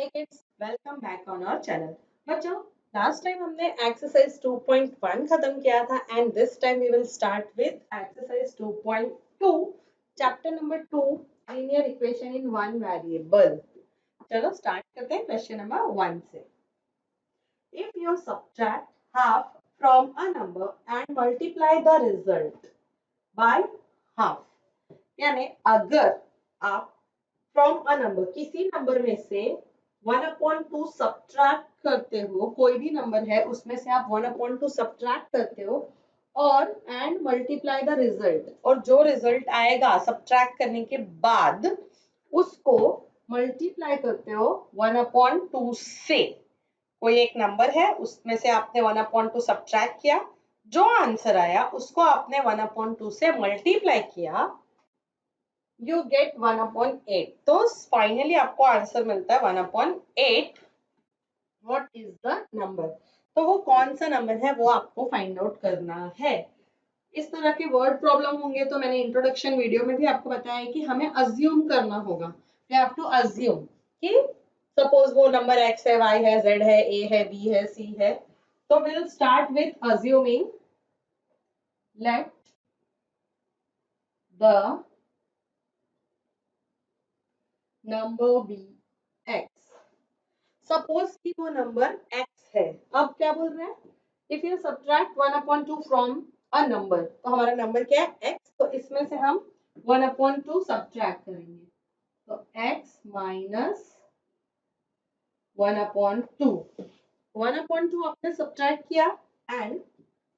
Hey kids, welcome back on our channel. बच्चों, last time हमने exercise 2.1 खत्म किया था and this time we will start with exercise 2.2 chapter number 2 linear equation in one variable. चलो start करते हैं question number 1 से। If you subtract half from a number and multiply the result by half, यानी अगर आप from a number किसी number में से 1/2 सब्ट्रैक्ट करते हो, कोई भी नंबर है उसमें से आप 1/2 सब्ट्रैक्ट करते हो और एंड मल्टीप्लाई द रिजल्ट, और जो रिजल्ट आएगा सब्ट्रैक्ट करने के बाद उसको मल्टीप्लाई करते हो 1/2 से। कोई एक नंबर है उसमें से आपने 1/2 सब्ट्रैक्ट किया, जो आंसर आया उसको आपने 1/2 से मल्टीप्लाई किया, यू गेट 1/8। तो फाइनली आपको आंसर मिलता है 1/8। What is the number? तो वो कौन सा नंबर है वो आपको फाइंड आउट करना है। इस तरह के वर्ड प्रॉब्लम होंगे तो मैंने इंट्रोडक्शन वीडियो में भी आपको बताया है कि हमें अज्यूम करना होगा। वी हैव टू अज्यूम कि सपोज वो नंबर x है, y है, z है, a है, b है, c है। तो will start with assuming let the number be x। Suppose कि वो नंबर x है। अब क्या बोल रहे हैं? If you subtract 1/2 from a number, तो हमारा नंबर क्या है? x। तो इसमें से हम 1/2 सब्ट्रैक्ट करेंगे, तो x माइनस 1/2। 1/2 आपने सब्ट्रैक्ट किया एंड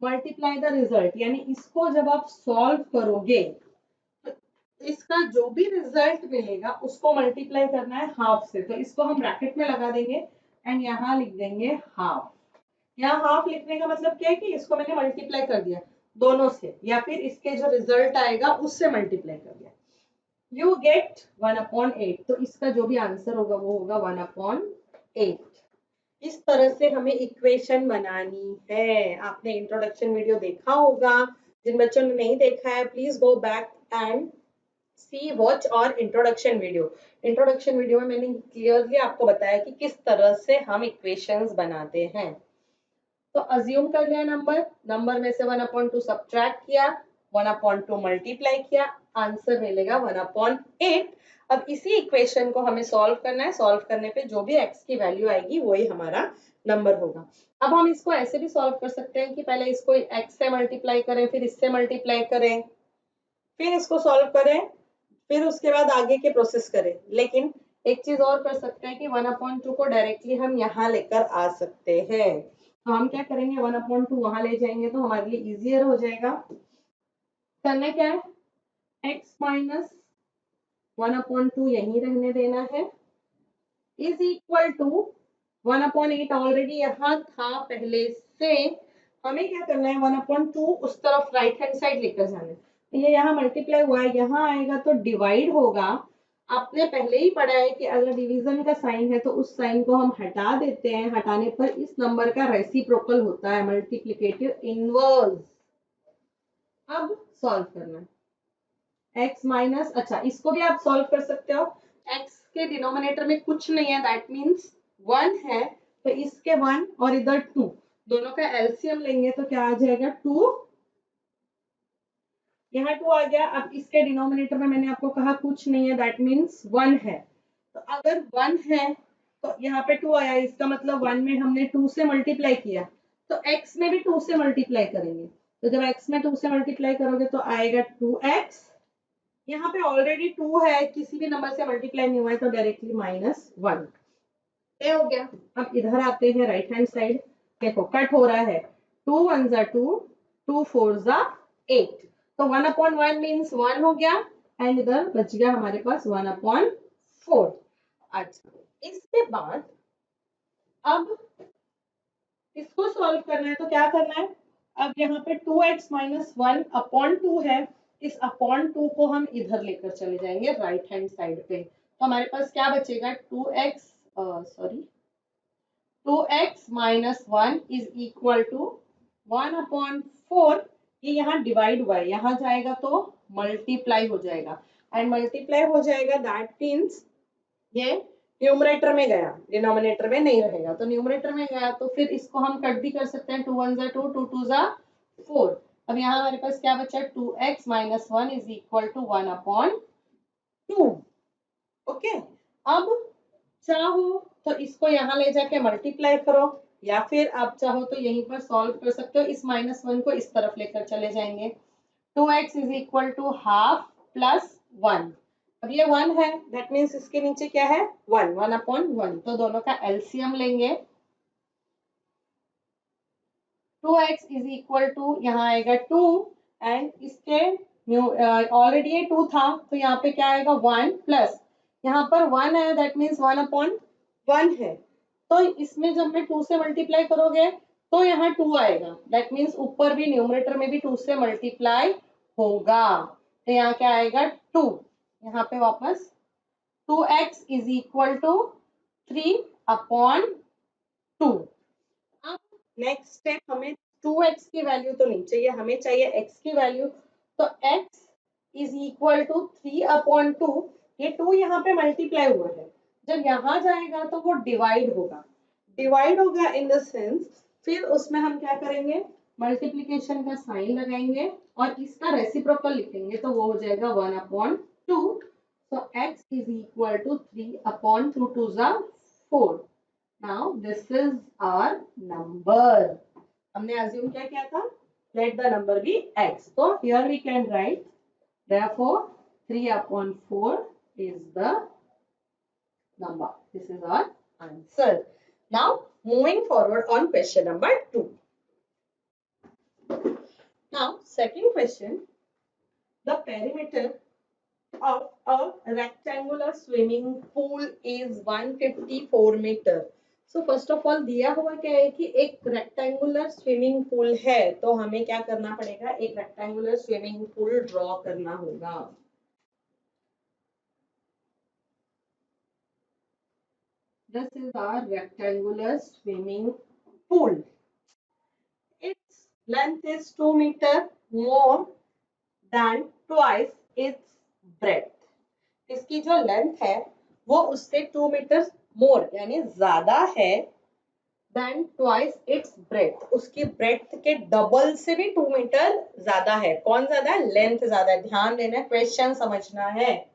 मल्टीप्लाई द रिजल्ट, यानी इसको जब आप सॉल्व करोगे इसका जो भी रिजल्ट मिलेगा उसको मल्टीप्लाई करना है हाफ से। तो इसको हम ब्रैकेट में लगा देंगे एंड यहाँ लिख देंगे हाफ। यहाँ हाफ लिखने का मतलब क्या है कि इसको मैंने मल्टीप्लाई कर दिया दोनों से, या फिर इसके जो रिजल्ट आएगा उससे मल्टीप्लाई कर दिया। You get 1/8। तो इसका जो भी आंसर होगा वो होगा 1/8। इस तरह से हमें इक्वेशन बनानी है। आपने इंट्रोडक्शन वीडियो देखा होगा, जिन बच्चों ने नहीं देखा है please go back and see watch और इंट्रोडक्शन वीडियो। इंट्रोडक्शन वीडियो में मैंने क्लियरली आपको बताया कि किस तरह से हम इक्वेशंस बनाते हैं। तो अज्यूम कर लिया नंबर, नंबर में से 1/2 सब्ट्रैक्ट किया, 1/2 मल्टीप्लाई किया, आंसर मिलेगा 1/8। अब इसी इक्वेशन को हमें सॉल्व करना है। सॉल्व करने पे जो भी x की वैल्यू आएगी वही हमारा नंबर होगा। अब हम इसको ऐसे भी सॉल्व कर सकते हैं कि पहले इसको x से मल्टीप्लाई करें, फिर इससे मल्टीप्लाई करें, फिर इसको सॉल्व करें, फिर उसके बाद आगे के प्रोसेस करें। लेकिन एक चीज और कर सकते हैं कि 1/2 को डायरेक्टली हम यहाँ लेकर आ सकते हैं। तो हम क्या करेंगे, 1/2 वहां ले जाएंगे तो हमारे लिए इजियर हो जाएगा। करना क्या है, x माइनस 1/2 यहीं रहने देना है, इज इक्वल टू 1/8 ऑलरेडी यहाँ था पहले से। हमें क्या करना है, 1/2 उस तरफ राइट हैंड साइड लेकर जाना है। ये यहाँ मल्टीप्लाई हुआ है, यहाँ आएगा तो डिवाइड होगा। आपने पहले ही पढ़ा है कि अगर डिवीजन का साइन है तो उस साइन को हम हटा देते हैं, हटाने पर इस नंबर का रेसिप्रोकल होता है, मल्टीप्लिकेटिव इनवर्स। अब सॉल्व करना है x माइनस, अच्छा इसको भी आप सॉल्व कर सकते हो। x के डिनोमिनेटर में कुछ नहीं है, दैट मीन्स 1 है, तो इसके 1 और इधर 2, दोनों का एलसीएम लेंगे तो क्या आ जाएगा 2। यहाँ 2 आ गया। अब इसके डिनोमिनेटर में मैंने आपको कहा कुछ नहीं है, दैट मीन्स 1 है। तो अगर 1 है तो यहाँ पे 2 आया, इसका मतलब 1 में हमने 2 से मल्टीप्लाई किया, तो x में भी 2 से मल्टीप्लाई करेंगे। तो जब x में 2 से मल्टीप्लाई करोगे तो आएगा 2x। यहाँ पे ऑलरेडी 2 है, किसी भी नंबर से मल्टीप्लाई नहीं हुआ है तो डायरेक्टली -1। ये हो गया। अब इधर आते हैं राइट हैंड साइड, देखो कट हो रहा है, 2 1 जा 2, 2 4 जा 8। तो 1/1 मीन्स 1 हो गया एंड इधर बच गया हमारे पास 1/4। अच्छा, इसके बाद अब इसको सॉल्व करना है तो क्या करना है, अब यहाँ पे 2x माइनस 1/2 है, इस अपॉन 2 को हम इधर लेकर चले जाएंगे राइट हैंड साइड पे। तो हमारे पास क्या बचेगा, 2x minus 1 is equal to 1/4। ये यहाँ डिवाइड हुआ है, यहाँ जाएगा तो मल्टीप्लाई हो जाएगा, एंड मल्टीप्लाई हो जाएगा दैट मीन्स ये न्यूमरेटर में गया, डिनोमिनेटर में नहीं रहेगा, तो न्यूमरेटर में गया तो फिर इसको हम कट भी कर सकते हैं, 2 1 जा 2, 2 2 जा 4। अब यहाँ हमारे पास क्या बचा, 2x - 1 is equal to 1/2। Okay, अब चाहो तो इसको यहाँ ले जाके मल्टीप्लाई करो, या फिर आप चाहो तो यहीं पर सॉल्व कर सकते हो। इस -1 को इस तरफ लेकर चले जाएंगे, 2x is equal to half plus 1। अब ये 1 है, दैट मीन्स इसके नीचे क्या है, 1, 1/1। तो दोनों का एलसीएम लेंगे, 2x इज इक्वल टू यहाँ आएगा 2, एंड इसके ऑलरेडी ये 2 था तो यहाँ पे क्या आएगा 1 प्लस, यहाँ पर 1 है, दैट मीन्स 1/1 है। तो इसमें जब मैं 2 से मल्टीप्लाई करोगे तो यहाँ 2 आएगा, दैट मीन्स ऊपर भी न्यूमरेटर में भी 2 से मल्टीप्लाई होगा, तो यहाँ क्या आएगा 2। यहाँ पे वापस 2x इज इक्वल टू 3/2। अब नेक्स्ट स्टेप, हमें 2x की वैल्यू तो नहीं चाहिए, हमें चाहिए x की वैल्यू। तो x इज इक्वल टू 3/2। ये 2 यहाँ पे मल्टीप्लाई हुआ है, जब यहाँ जाएगा तो वो डिवाइड होगा, डिवाइड होगा इन द सेंस, फिर उसमें हम क्या करेंगे, मल्टीप्लीकेशन का साइन लगाएंगे और इसका रेसिप्रोकल लिखेंगे, तो वो हो जाएगा 1/2। so x is equal to 3/2, 2 जा 4। Now this is our number. हमने assume क्या किया था, let the number be x, so here we can write therefore 3/4 is the number. This is our answer. Now moving forward on question number 2. Now second question, the perimeter of a rectangular swimming pool is 154 meter. So first of all दिया हुआ क्या है कि एक rectangular swimming pool है, तो हमें क्या करना पड़ेगा, एक रेक्टेंगुलर स्विमिंग पूल ड्रॉ करना होगा। This is our rectangular swimming pool. Its length is 2 meter, more than twice its breadth. इसकी जो लेंथ है वो उससे 2 मीटर मोर यानी ज्यादा है देन ट्वाइस इट्स ब्रेथ, उसकी ब्रेथ के डबल से भी 2 मीटर ज्यादा है। कौन ज्यादा है, लेंथ ज्यादा है, ध्यान देना, क्वेश्चन समझना है।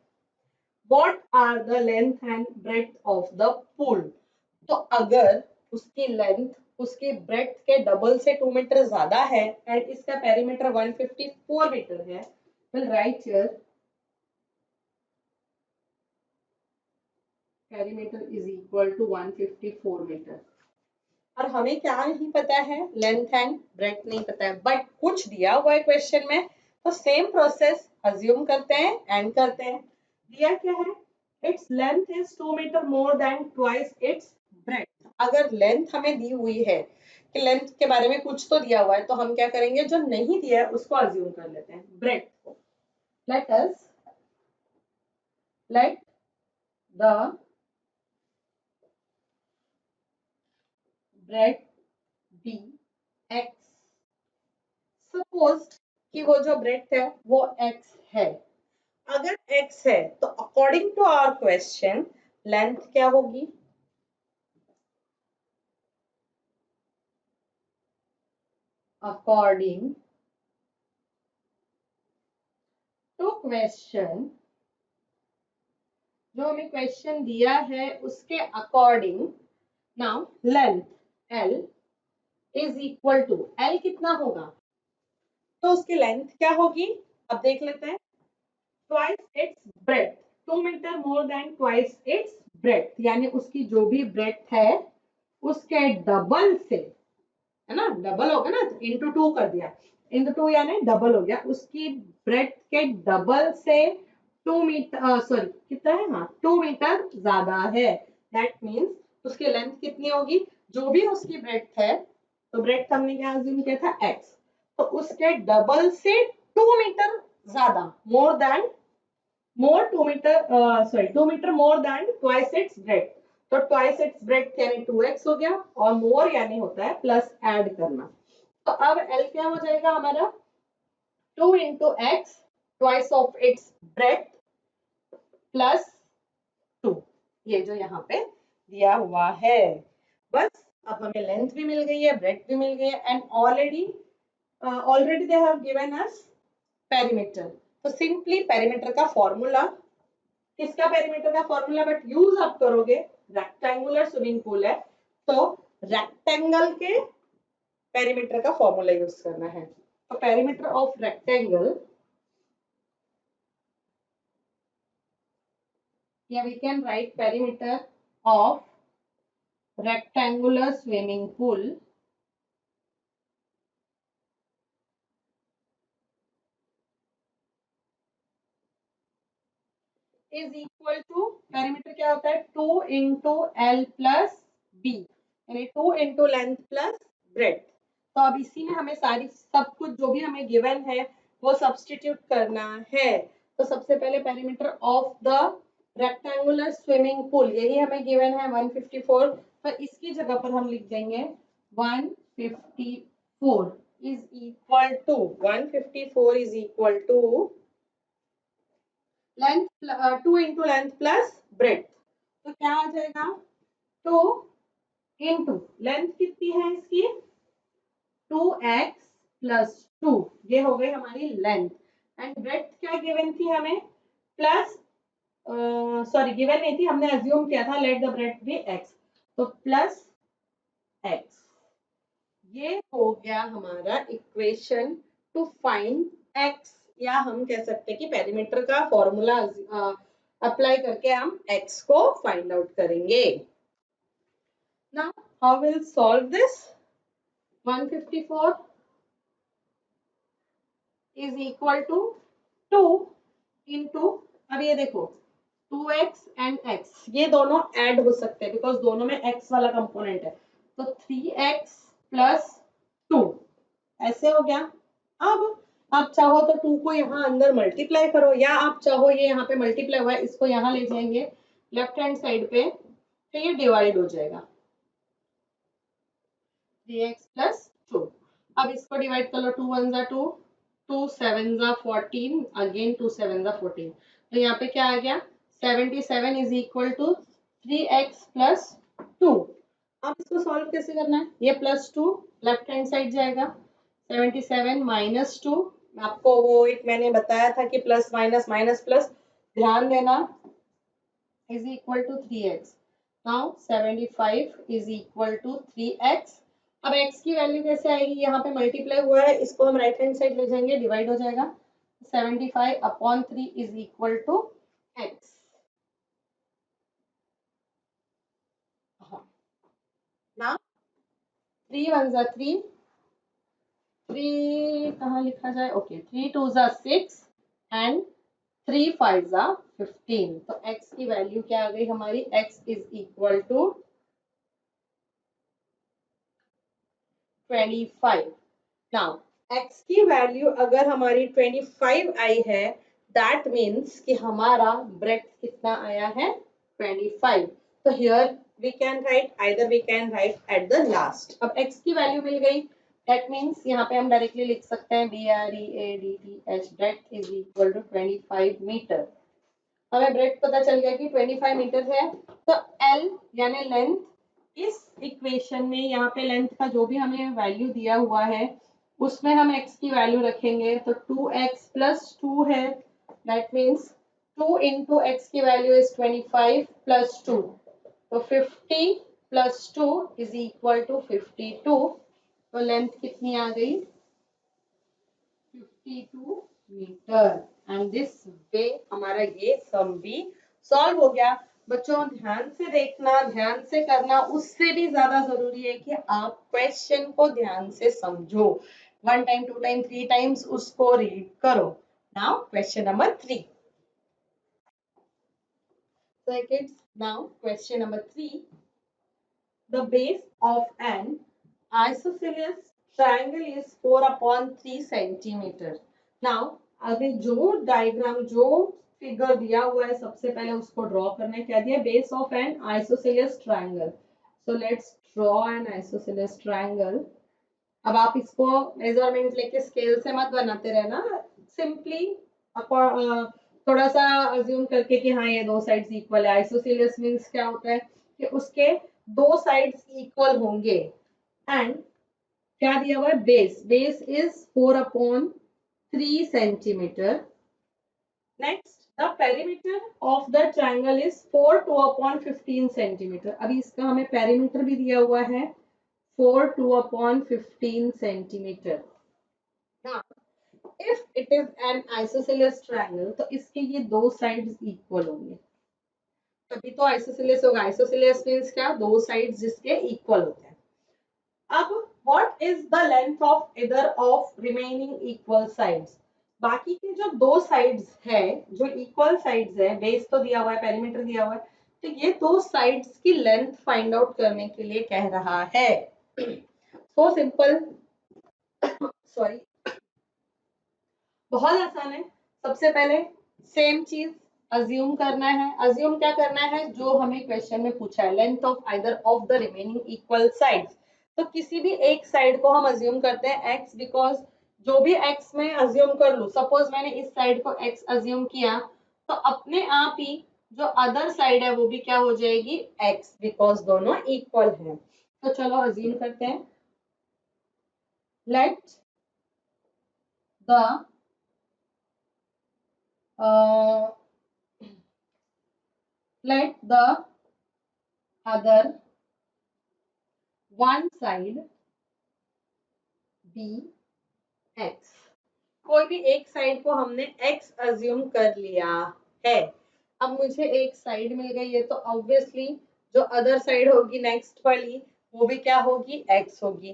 What are the length and breadth of the pool, तो अगर उसकी लेंथ उसकी ब्रेथ के डबल से 2 मीटर ज्यादा है एंड इसका पेरीमीटर 154 मीटर है, will write here perimeter is equal to 154 metre. और हमें क्या नहीं पता है, लेंथ एंड ब्रेथ नहीं पता है, बट कुछ दिया हुआ है क्वेश्चन में, तो सेम प्रोसेस अज्यूम करते हैं एंड करते हैं। दिया क्या है, its length is 2 metre more than twice its breadth. अगर लेंथ हमें दी हुई है कि लेंथ के बारे में कुछ तो दिया हुआ है, तो हम क्या करेंगे, जो नहीं दिया है उसको अज्यूम कर लेते हैं, ब्रेथ को। Let the breadth be x। Suppose कि वो जो ब्रेथ है वो x है। अगर x है तो according to our question length क्या होगी, अकॉर्डिंग टू क्वेश्चन, जो हमें क्वेश्चन दिया है उसके according, now length l is equal to, l कितना होगा, तो उसकी लेंथ क्या होगी, अब देख लेते हैं, twice its breadth, 2 metre more than twice its breadth, यानी उसकी जो भी ब्रेथ है उसके डबल से, है ना, डबल होगा ना, तो इंटू 2 कर दिया, इंटू 2 यानी डबल हो गया, उसकी ब्रेथ के डबल से 2 मीटर, सॉरी कितना है, हाँ 2 मीटर ज्यादा है, दैट मीन्स उसकी लेंथ कितनी होगी, जो भी उसकी ब्रेथ है, तो ब्रेथ हमने क्या अज्यूम किया था x, तो उसके डबल से 2 मीटर ज्यादा, more than, more 2 metre, sorry 2 metre more than twice its breadth, तो ट्वाइस इट्स ब्रेथ यानी 2x हो गया, और मोर यानी होता है प्लस ऐड करना, तो अब L क्या हो जाएगा हमारा, 2 into x, twice of its breath plus 2, ये जो यहाँ पे दिया हुआ है। बस अब हमें लेंथ भी मिल गई है, ब्रेड्थ भी मिल गई है, and already they have given us perimeter. तो सिंपली पेरीमीटर का फॉर्मूला, किसका पेरीमीटर का फॉर्मूला बट यूज आप करोगे, रेक्टेंगुलर स्विमिंग पूल है तो रेक्टेंगल के पेरीमीटर का फॉर्मूला यूज करना है। तो पेरीमीटर ऑफ रेक्टेंगल, या we can write perimeter of rectangular swimming pool is equal to, perimeter क्या होता है, 2 इंटू एल प्लस बी, यानी 2 इंटू लेंथ प्लस ब्रेड्थ। तो अब इसी में हमें सारी सब कुछ जो भी हमें गिवन है वो सब्स्टिट्यूट करना है। तो सबसे पहले perimeter of the rectangular swimming pool, यही हमें गिवन है 154, तो इसकी जगह पर हम लिख देंगे 154 is equal to 154 is equal to length 2 into length plus breadth. तो क्या आ जाएगा, 2 इंटू लेंथ कितनी है इसकी 2x प्लस 2, ये हो गई हमारी लेंथ, एंड ब्रेड्थ क्या गिवन थी हमें, प्लस सॉरी गिवन नहीं थी, हमने अज्यूम किया था let the breadth be x, तो प्लस x। ये हो गया हमारा इक्वेशन टू फाइंड x, या हम कह सकते हैं कि पेरीमीटर का फॉर्मूला अप्लाई करके हम x को फाइंड आउट करेंगे। Now how will solve this, 154 is equal to 2 into, अब ये देखो 2x एंड x ये दोनों ऐड हो सकते हैं बिकॉज दोनों में x वाला कंपोनेंट है, तो 3x प्लस 2 ऐसे हो गया। अब आप चाहो तो 2 को यहाँ अंदर मल्टीप्लाई करो, या आप चाहो ये यहाँ पे मल्टीप्लाई हुआ है इसको यहाँ ले जाएंगे लेफ्ट हैंड साइड पे, तो ये डिवाइड हो जाएगा 3x प्लस 2। अब इसको डिवाइड कर लो, 2 1 जा 2, 2 7 जा 14, अगेन 2 7 जा 14, तो यहाँ पे क्या आ गया 77 is equal to 3x plus 2। अब इसको सॉल्व कैसे करना है, ये प्लस 2 लेफ्ट हैंड साइड जाएगा, 77 माइनस 2, आपको वो एक मैंने बताया था कि प्लस माइनस माइनस प्लस, ध्यान देना, is equal to 3x। Now 75 is equal to 3x। अब x की वैल्यू कैसे आएगी, यहाँ पे मल्टीप्लाई हुआ है, इसको हम राइट हैंड साइड ले जाएंगे, डिवाइड हो जाएगा, 75 upon 3 is equal to x। Now 3 1 जा 3, 3 कहाँ लिखा जाए, ओके 3 2 जा 6 एंड 3 5 जा 15, तो x की वैल्यू क्या आ गई हमारी, x is equal to 25। Now x की वैल्यू अगर हमारी 25 आई है, दैट मीन्स कि हमारा ब्रेड्थ कितना आया है 25। तो here we can write, either we can write at the last. अब x की वैल्यू मिल गई, दैट मीन्स यहाँ पे हम डायरेक्टली लिख सकते हैं BREADTH, breadth is equal to 25 metre. हमें ब्रेड्थ पता चल गया कि 25 मीटर है, तो L यानी लेंथ, इस इक्वेशन में यहाँ पे लेंथ का जो भी हमें वैल्यू दिया हुआ है उसमें हम x की वैल्यू रखेंगे, तो 2x प्लस 2 है, दैट मीन्स 2 इंटू एक्स की वैल्यू इज 25 प्लस 2, तो 50 प्लस 2 इज इक्वल टू 52। तो लेंथ कितनी आ गई 52 मीटर, एंड दिस वे हमारा ये सम भी सॉल्व हो गया। बच्चों ध्यान से देखना, ध्यान से करना, उससे भी ज्यादा जरूरी है कि आप क्वेश्चन को ध्यान से समझो, 1 टाइम 2 टाइम 3 टाइम्स उसको रीड करो। Now question number 3। So kids, now question number 3. The base of an isosceles triangle is 4 upon 3 centimeter. Now अभी जो डायग्राम जो फिगर दिया हुआ है सबसे पहले उसको ड्रॉ करना है। क्या दिया, base of an isosceles triangle. So let's draw an isosceles triangle. अब आप इसको मेजरमेंट लेके स्केल से मत बनाते रहना, सिंपली थोड़ा सा अज्यूम करके कि हाँ ये दो साइड्स इक्वल है। आइसोसेलेस मींस क्या होता है कि उसके दो साइड्स इक्वल होंगे। एंड क्या दिया हुआ है, base, base is 4/3 centimetre. Next, the perimeter of the triangle is 4/2/15 centimetre. अभी इसका हमें पेरीमीटर भी दिया हुआ है 4/2/15 centimetre. If it is an isosceles triangle तो इसके ये दो साइड्स इक्वल होंगे, तभी तो आइसोसेलेस होगा। आइसोसेलेस मींस क्या, दो साइड्स जिसके इक्वल होते हैं। अब what is the length of either of remaining equal sides. बाकी के जो दो साइड्स है, जो इक्वल साइड्स है, बेस तो दिया हुआ है, पेरीमीटर दिया हुआ है, तो ये दो साइड्स की लेंथ फाइंड आउट करने के लिए कह रहा है। सो सिंपल, सॉरी, बहुत आसान है। सबसे पहले सेम चीज अज्यूम करना है। अज्यूम क्या करना है, जो हमें क्वेश्चन में पूछा है, length of either of the remaining equal sides. तो किसी भी एक साइड को हम अज्यूम करते हैं x, बिकॉज जो भी x में अज्यूम कर लूं, सपोज मैंने इस साइड को x अज्यूम किया, तो अपने आप ही जो अदर साइड है वो भी क्या हो जाएगी, x, बिकॉज दोनों इक्वल हैं। तो चलो अज्यूम करते हैं। Let the let the other one side be x। कोई भी एक साइड को हमने x अज्यूम कर लिया है। अब मुझे एक साइड मिल गई है, तो ऑब्वियसली जो अदर साइड होगी नेक्स्ट वाली, वो भी क्या होगी, x होगी।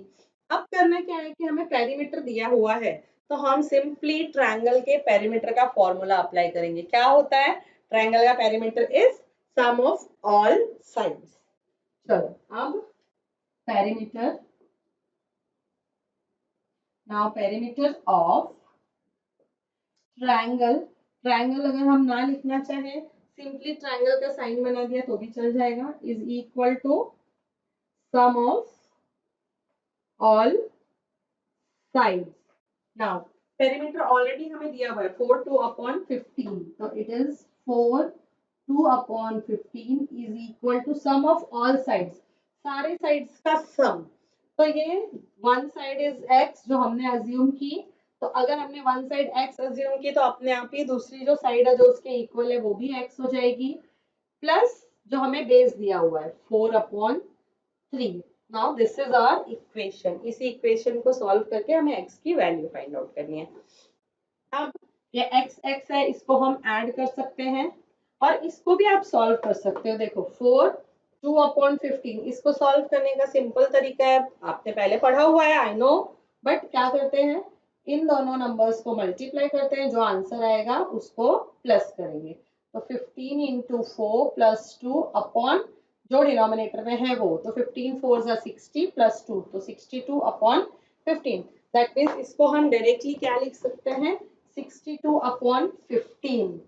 अब करना क्या है कि हमें पेरीमीटर दिया हुआ है, तो हम सिंपली ट्रायंगल के पेरीमीटर का फॉर्मूला अप्लाई करेंगे। क्या होता है, ट्रायंगल का perimeter is sum of all sides. चलो अब perimeter, now perimeter of triangle. Triangle अगर हम ना लिखना चाहे, सिंपली ट्रायंगल का साइन बना दिया तो भी चल जाएगा, is equal to sum of all sides. Now perimeter already हमें दिया हुआ है 4/2/15, तो it is 4/2/15 is equal to sum of all sides, सारे साइड्स का सम। तो ये वन साइड इज x जो हमने अज्यूम की, तो अगर हमने वन साइड x अज्यूम की तो अपने आप ही दूसरी जो साइड है जो उसके इक्वल है वो भी x हो जाएगी, प्लस जो हमें बेस दिया हुआ है 4/3। Now this is our equation. इसी इक्वेशन को सॉल्व करके हमें x की वैल्यू फाइंड आउट करनी है। अब ये x है, इसको हम ऐड कर सकते हैं और इसको भी आप सॉल्व कर सकते हो। देखो 4/2/15, इसको सॉल्व करने का सिंपल तरीका है, आपने पहले पढ़ा हुआ है, आई नो, बट क्या करते हैं, इन दोनों नंबर्स को मल्टीप्लाई करते हैं, जो आंसर आएगा उसको प्लस करेंगे। तो 15 इंटू 4 प्लस 2 अपॉन जो डिनोमिनेटर में है वो, तो 15 4 60 प्लस 2, तो 62/15। दैट मीन्स इसको हम डायरेक्टली क्या लिख सकते हैं, 62/15।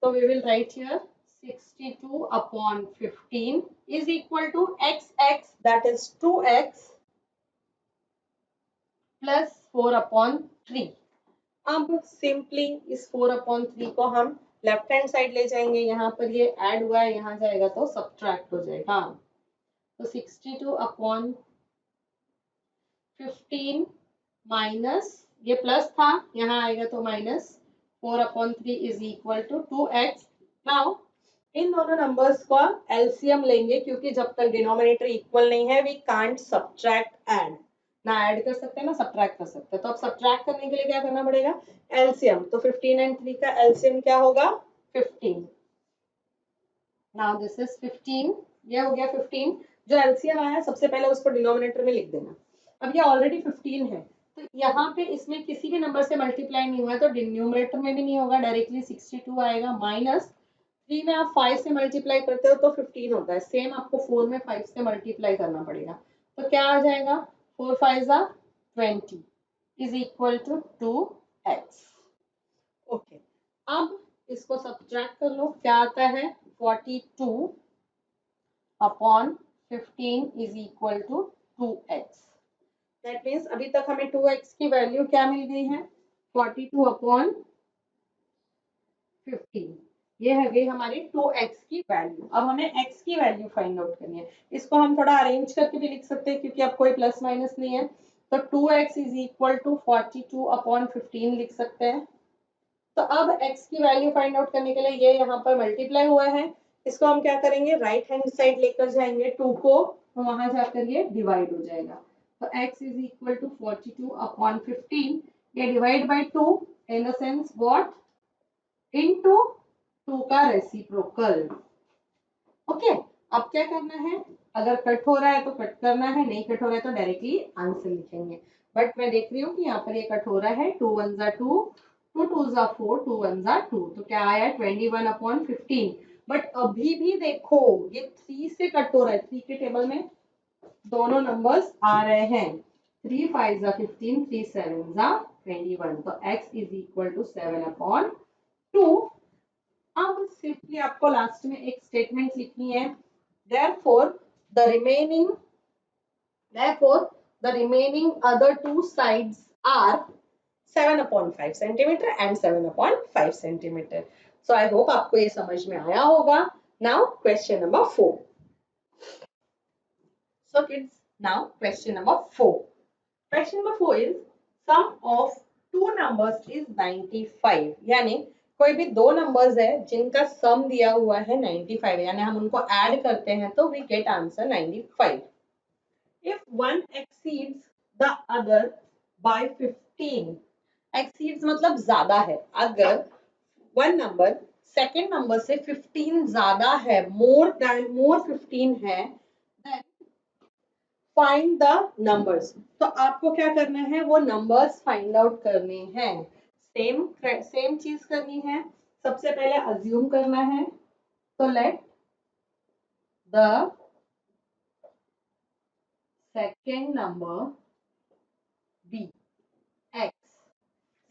So we will write here 62/15 is equal to xx, that is 2x plus 4/3। अब सिंपली इस 4/3 को हम लेफ्ट हैंड साइड ले जाएंगे, यहाँ पर ये ऐड हुआ है, यहाँ जाएगा तो सब्ट्रैक्ट हो जाएगा। तो 62/15 माइनस, ये प्लस था, यहाँ आएगा तो minus 4/3 is equal to 2x। Now इन दोनों नंबर्स का एलसीएम लेंगे, क्योंकि जब तक डिनोमिनेटर इक्वल नहीं है वी कांट सब्ट्रैक्ट ऐड, ना ऐड कर सकते हैं ना सब्ट्रैक्ट कर सकते हैं। तो अब सब्ट्रैक्ट करने के लिए क्या करना पड़ेगा, एलसीएम। तो 15 एंड 3 का एलसीएम क्या होगा, 15। नाउ दिस इज 15, ये हो गया 15। जो एलसीएम आया सबसे पहले उसको डिनोमिनेटर में लिख देना। अब ये ऑलरेडी 15 है, तो यहाँ पे इसमें किसी भी नंबर से मल्टीप्लाई नहीं हुआ है, तो डिनोमिनेटर में भी नहीं होगा, डायरेक्टली 62 आएगा, माइनस 3 में आप 5 से मल्टीप्लाई करते हो तो 15 होता है, सेम आपको 4 में 5 से मल्टीप्लाई करना पड़ेगा। तो क्या आ जाएगा, 4 5 20 is equal to 2x। Okay, अब इसको सब्ट्रैक्ट कर लो, क्या आता है, 42/15 is equal to 2x। That means अभी तक हमें 2x की वैल्यू क्या मिल गई है, 42/15 15। ये है गई हमारी 2x की वैल्यू। अब हमें x की वैल्यू फाइंड आउट करनी है। इसको हम थोड़ा अरेंज करके भी लिख सकते हैं क्योंकि अब कोई प्लस माइनस नहीं है, तो 2x is equal to 42 upon 15 लिख सकते हैं। तो अब x की वैल्यू फाइंड आउट करने के लिए ये यहाँ पर मल्टीप्लाई हुआ है, इसको हम क्या करेंगे, राइट हैंड साइड लेकर जाएंगे 2 को, तो वहां जाकर ये डिवाइड हो जाएगा। तो x is equal to 42 upon 15, ये divide by 2 in the sense what, into 2 का रेसिप्रोकल। ओके, अब क्या करना है, अगर कट हो रहा है तो कट करना है, नहीं कट हो रहा है तो डायरेक्टली आंसर लिखेंगे। बट मैं देख रही हूँ कि यहाँ पर ये कट हो रहा है, 2 1 जा 2, 2 2 जा 4, 2 1 जा 2, तो क्या आया 21 अपॉन 15। बट अभी भी देखो ये 3 से कट हो रहा है, 3 के टेबल में दोनों नंबर्स आ रहे हैं, 3 5 जा 15, 3 7 जा 21, तो x is equal to 7 upon 2। अब सिंपली आपको लास्ट में एक स्टेटमेंट लिखनी है, therefore the remaining therefore the remaining other two sides are 7 upon 5 centimeter and 7 upon 5 centimeter. So I hope आपको ये समझ में आया होगा. Now question number 4. So kids, now question number 4. Question number 4 is sum of two numbers is 95. यानी कोई भी दो नंबर्स है जिनका सम दिया हुआ है 95, यानी हम उनको ऐड करते हैं तो we get answer 95. If one exceeds the other by 15, exceeds मतलब ज्यादा है, अगर वन नंबर सेकेंड नंबर से 15 ज्यादा है, मोर 15 है, then फाइंड द नंबर्स। तो आपको क्या करना है, वो नंबर्स फाइंड आउट करने हैं। सेम चीज करनी है। सबसे पहले अज्यूम करना है, तो लेट द second number be x.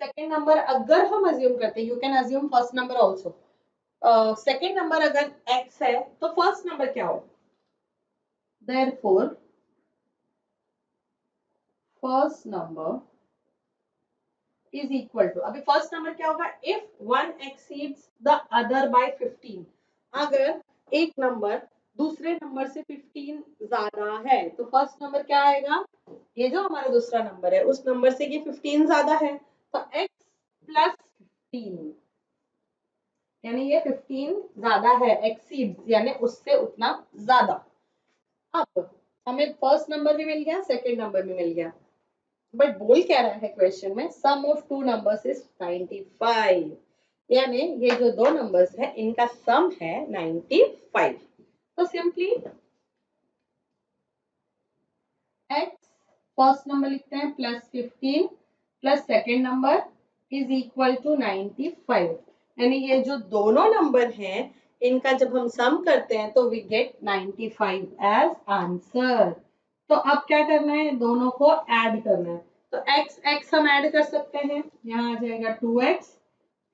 Second number अगर हम अज्यूम करते हैं, you can assume first number also, second number अगर एक्स है तो फर्स्ट नंबर क्या हो, therefore first number is equal to, अभी फर्स्ट नंबर क्या होगा, if one exceeds the other by 15, अगर एक नंबर दूसरे नंबर से 15 ज्यादा है तो फर्स्ट नंबर क्या आएगा, ये जो हमारा दूसरा नंबर है उस नंबर से ये 15 ज्यादा है, तो x प्लस 15, यानी ये 15 ज्यादा है, एक्सीड्स यानी उससे उतना ज्यादा। अब हमें फर्स्ट नंबर भी मिल गया, सेकेंड नंबर भी मिल गया, बट बोल क्या रहा है क्वेश्चन में, सम ऑफ टू नंबर्स इज 95, यानी ये जो दो नंबर्स है इनका सम है 95। तो सिंपली x फर्स्ट नंबर लिखते हैं plus 15 plus second number is equal to 95, यानी ये जो दोनों नंबर हैं इनका जब हम सम करते हैं तो वी गेट 95 एज आंसर। तो अब क्या करना है, दोनों को ऐड करना है, तो x x हम ऐड कर सकते हैं, यहाँ आ जाएगा 2x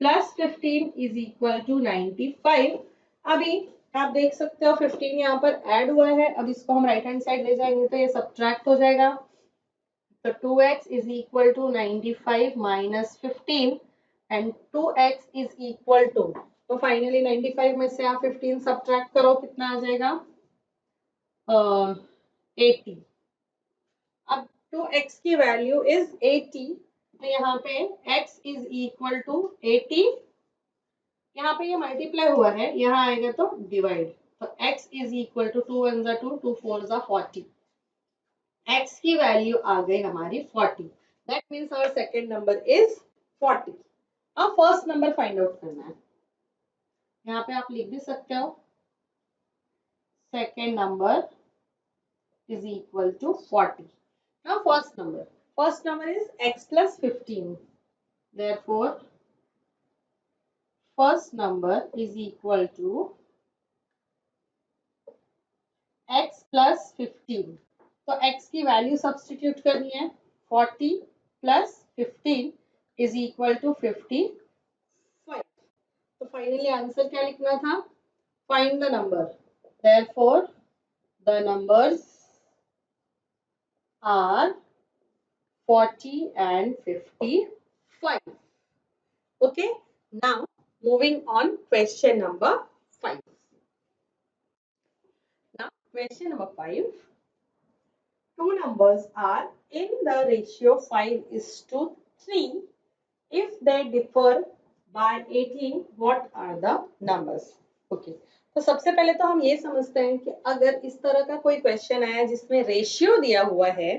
plus 15 is equal to 95। अभी आप देख सकते हो 15 यहाँ पर ऐड हुआ है, अब इसको हम राइट हैंड साइड ले जाएंगे तो ये सब्ट्रैक्ट हो जाएगा, तो 2x is equal to 95 minus 15 and 2x is equal to, तो फाइनली 95 में से आप 15 सब्ट्रैक्ट करो, कितना आ जाएगा 80। अब 2x की वैल्यू इज 80, तो यहाँ पे x इज इक्वल टू 80, यहाँ पे ये मल्टीप्लाई हुआ है, यहाँ आएगा तो डिवाइड, तो x इज इक्वल टू 2 1 जा 2, 2 4 जा 40, x की वैल्यू आ गई हमारी 40, that means our second number is 40। अब फर्स्ट नंबर फाइंड आउट करना है, यहाँ पे आप लिख भी सकते हो second number is equal to 40. Now first number is x plus 15. Therefore, first number is equal to x plus 15. तो x की वैल्यू सब्स्टिट्यूट करनी है, 40 plus 15 is equal to 55. तो फाइनली आंसर क्या लिखना था, find the number, therefore the numbers are 40 and 55. Okay, now Moving on, question number 5. Now, question number 5. Two numbers are in the ratio 5:3. If they differ by 18, what are the numbers? Okay. तो सबसे पहले तो हम ये समझते हैं कि अगर इस तरह का कोई क्वेश्चन आया जिसमें रेशियो दिया हुआ है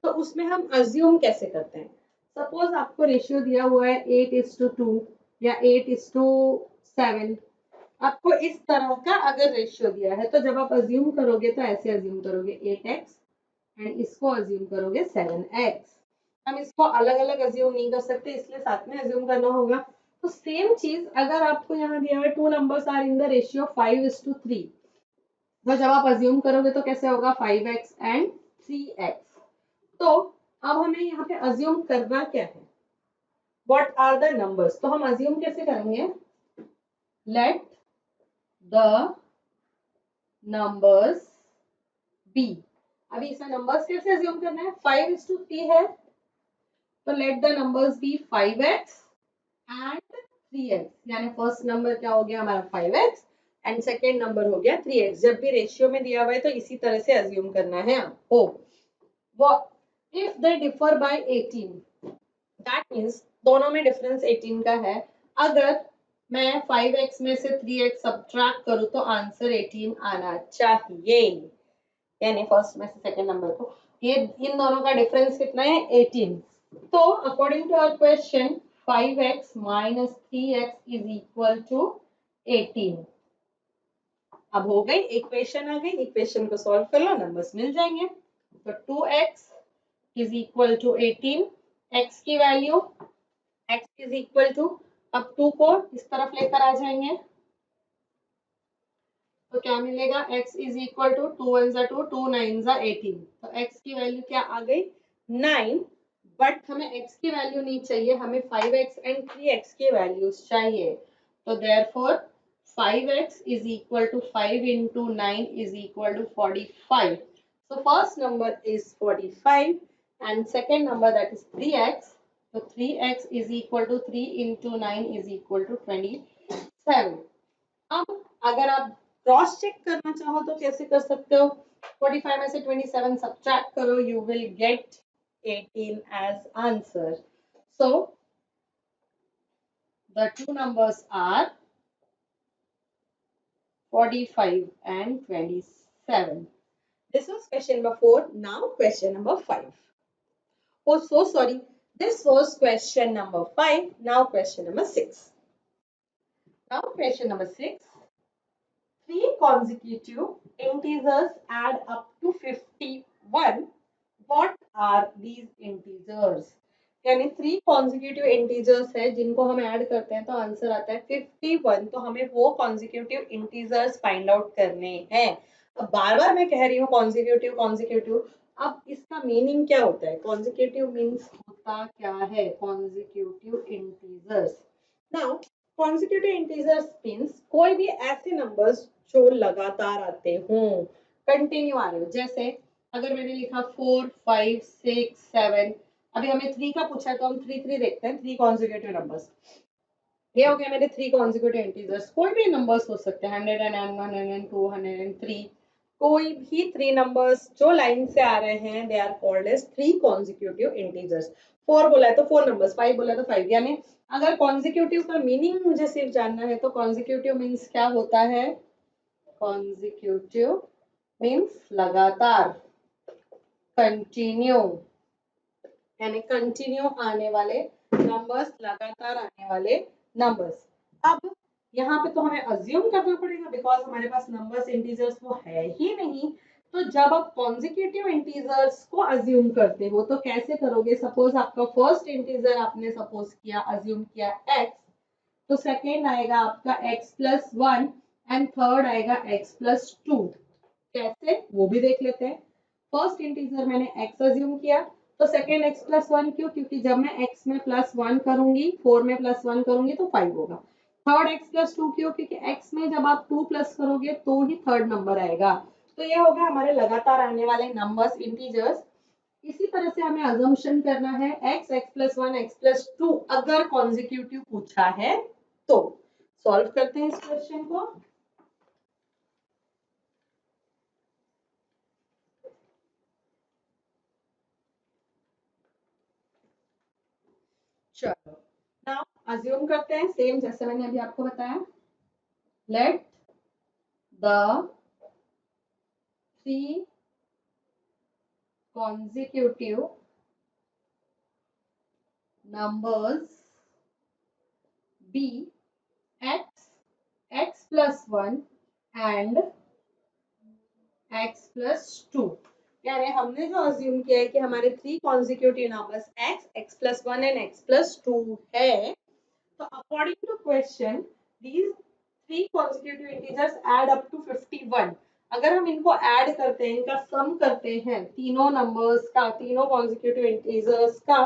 तो उसमें हम अज्यूम कैसे करते हैं. सपोज आपको रेशियो दिया हुआ है 8:2 या 8:7. आपको इस तरह का अगर रेशियो दिया है तो जब आप अज्यूम करोगे तो ऐसे अज्यूम करोगे 8x एंड इसको अज्यूम करोगे 7x. हम इसको अलग अलग अज्यूम नहीं कर सकते इसलिए साथ में अज्यूम करना होगा. तो सेम चीज अगर आपको यहाँ दिया है two numbers are in the ratio 5:3 तो जब आप अज्यूम करोगे तो कैसे होगा 5x एंड 3x. तो अब हमें यहाँ पे अज्यूम करना क्या है, व्हाट आर द नंबर्स. तो हम अज्यूम कैसे करेंगे, लेट द नंबर्स बी. अभी इसमें नंबर्स कैसे अज्यूम करना है, 5:3 है तो late the numbers be 5x and 3x. यानी फर्स्ट नंबर क्या हो गया हमारा 5x एंड सेकेंड नंबर हो गया 3x. जब भी रेशियो में दिया हुआ है तो इसी तरह से अज्यूम करना है आपको. If they differ by 18 that means दोनों में डिफरेंस 18 का है. अगर मैं 5x में से 3x सब्ट्रैक्ट करूं तो आंसर 18 आना चाहिए. यानी फर्स्ट में से सेकेंड नंबर को ये इन दोनों का डिफरेंस कितना है 18. तो according to our question 5x minus 3x is equal to 18. अब हो गई इक्वेशन, आ गई. इक्वेशन को सॉल्व कर लो, नंबर्स मिल जाएंगे. तो 2x is equal to 18. x की value x is equal to, अब 2 को इस तरफ लेकर आ जाएंगे तो क्या मिलेगा, x is equal to 2 1 जा 2 2 9 जा 18. तो x की वैल्यू क्या आ गई 9. बट हमें x की वैल्यू नहीं चाहिए, हमें 5x एंड 3x की वैल्यूज चाहिए. तो therefore 5x is equal to 5 into 9 is equal to 45. So first number is 45 and second number that is 3x. So 3x is equal to 3 into 9 is equal to 27. अब अगर आप cross check करना चाहो तो कैसे कर सकते हो, 45 में से 27 सब्ट्रैक्ट करो, you will get 18 as answer. So the two numbers are 45 and 27. This was question number 4. Now question number 5. Oh, so sorry. This was question number 5. Now question number 6. Now question number 6. 3 consecutive integers add up to 51. What are these integers? यानी 3 consecutive integers है जिनको हम add करते हैं तो answer आता है 51. तो हमें वो consecutive integers फाइंड आउट करने हैं. अब बार बार मैं कह रही हूँ consecutive consecutive. अब इसका मीनिंग क्या होता है, consecutive मीन्स होता क्या है, consecutive integers. Now consecutive integers means कोई भी ऐसे numbers जो लगातार आते हों, कंटिन्यू आ रहे हो. जैसे अगर मैंने लिखा 4 5 6 7, अभी हमें 3 का पूछा है तो हम 3 3 देखते हैं, 3 कॉन्जिक्यूटिव नंबर्स. ये हो गया मेरे 3 कॉन्जिक्यूटिव इंटीजर्स. कोई भी नंबर्स हो सकते हैं 101 102 103. कोई भी 3 नंबर्स जो लाइन से आ रहे हैं they are called as 3 consecutive integers. 4 बोला है तो 4 नंबर्स, 5 बोला तो 5. यानी अगर कॉन्जिक्यूटिव का मीनिंग मुझे सिर्फ जानना है तो कॉन्जिक्यूटिव मीन्स क्या होता है, कॉन्जिक्यूटिव मीन्स लगातार, कंटिन्यू, यानी कंटिन्यू आने वाले नंबर्स, लगातार आने वाले नंबर्स. अब यहाँ पे तो हमें अज्यूम करना पड़ेगा बिकॉज हमारे पास नंबर्स इंटीजर्स वो है ही नहीं. तो जब आप कॉन्जिक्यूटिव इंटीजर्स को अज्यूम करते हो तो कैसे करोगे, सपोज आपका फर्स्ट इंटीजर आपने सपोज किया अज्यूम किया x, तो सेकेंड आएगा आपका x प्लस 1 एंड थर्ड आएगा x प्लस 2. कैसे वो भी देख लेते हैं. फर्स्ट इंटीजर मैंने x अज्यूम किया तो सेकेंड x प्लस 1 क्यों, क्योंकि जब मैं x में प्लस 1 करूंगी 4 में प्लस 1 करूंगी तो 5 होगा. थर्ड x प्लस 2 क्यों, क्योंकि x में जब आप 2 प्लस करोगे तो ही थर्ड नंबर आएगा. तो ये हो गया हमारे लगातार आने वाले नंबर्स इंटीजर्स. इसी तरह से हमें अजम्पशन करना है x, x plus 1, x plus 2 अगर कॉन्जिक्यूटिव पूछा है तो. सॉल्व करते हैं इस क्वेश्चन को। चलो नाउ अज्यूम करते हैं सेम जैसे मैंने अभी आपको बताया। Let the 3 consecutive numbers be x, x plus 1 and x plus 2। यानी हमने जो अज्यूम किया है कि हमारे 3 consecutive numbers x, x plus 1 and x plus 2 है, तो according to question these 3 consecutive integers add up to 51। अगर हम इनको ऐड करते हैं, इनका सम करते हैं तीनों नंबर्स का, तीनों consecutive integers का,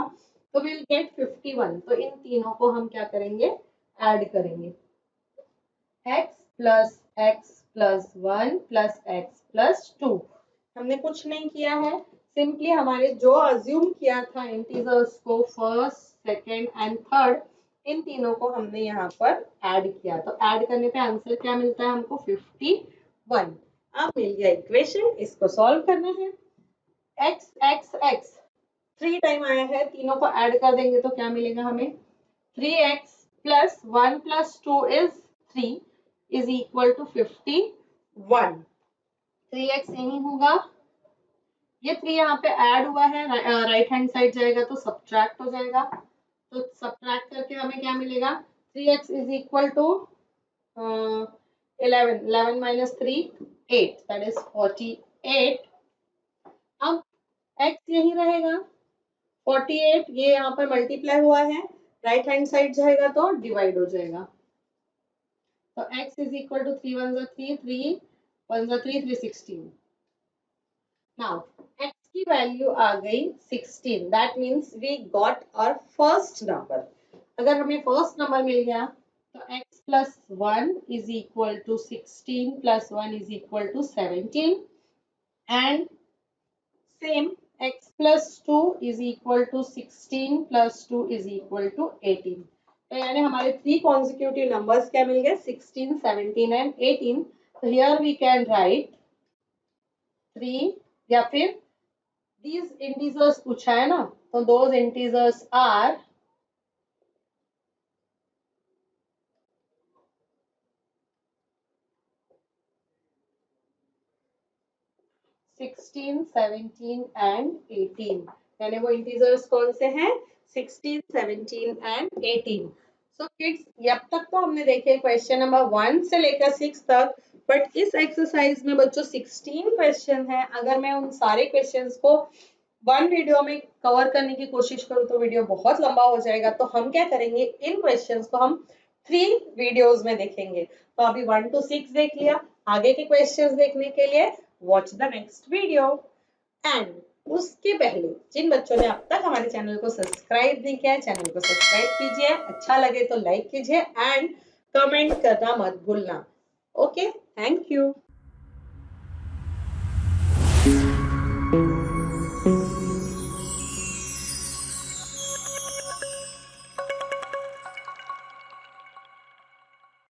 तो we'll get 51। तो इन तीनों को हम क्या करेंगे, ऐड करेंगे। x plus x plus 1 plus x plus 2। हमने कुछ नहीं किया है, सिंपली हमारे जो अज्यूम किया था इंटीजर्स को फर्स्ट, सेकंड एंड थर्ड, इन तीनों को हमने यहाँ पर ऐड किया। तो ऐड करने पे आंसर क्या मिलता है हमको, 51। अब मिल गया इक्वेशन, इसको सॉल्व करना है। x x x 3 टाइम आया है, तीनों को ऐड कर देंगे तो क्या मिलेगा हमें, 3x plus 1 plus 2 is 3 is equal to 51। 3x यही होगा, ये 3 यहाँ पे ऐड हुआ है, राइट हैंड साइड जाएगा तो सब्ट्रैक्ट हो जाएगा। तो सब्ट्रैक्ट करके हमें क्या मिलेगा, 3x is equal to 11, 11 minus 3 8, that is 48। अब x यही रहेगा 48, ये यहाँ पर मल्टीप्लाई हुआ है, राइट हैंड साइड जाएगा तो डिवाइड हो जाएगा। तो x is equal to 3 1 3, 3 1 3, 316। Now x की वैल्यू आ गई 16, that means we got our first number। अगर हमें फर्स्ट नंबर मिल गया तो x plus 1 is equal to 16 plus 1 is equal to 17 and same x plus 2 is equal to 16 plus 2 is equal to 18। तो यानी हमारे 3 consecutive numbers क्या मिल गए, 16 17 and 18। so here we can write 3, या फिर these integers पूछा है ना, तो those integers are 16 17 and 18। यानी वो इंटीजर्स कौन से हैं, 16 17 and 18। सो किड्स अब तक तो हमने देखे क्वेश्चन नंबर 1 से लेकर 6 तक, बट इस एक्सरसाइज में बच्चों 16 क्वेश्चन है। अगर मैं उन सारे क्वेश्चंस को वन वीडियो में कवर करने की कोशिश करूं तो वीडियो बहुत लंबा हो जाएगा। तो हम क्या करेंगे, इन क्वेश्चंस को हम 3 वीडियोस में देखेंगे। तो अभी 1 to 6 देख लिया, आगे के क्वेश्चंस देखने के लिए watch the next video. And उसके पहले जिन बच्चों ने अब तक हमारे चैनल को सब्सक्राइब नहीं किया है, चैनल को सब्सक्राइब कीजिए, अच्छा लगे तो लाइक कीजिए एंड कमेंट करना मत भूलना। Okay, thank you.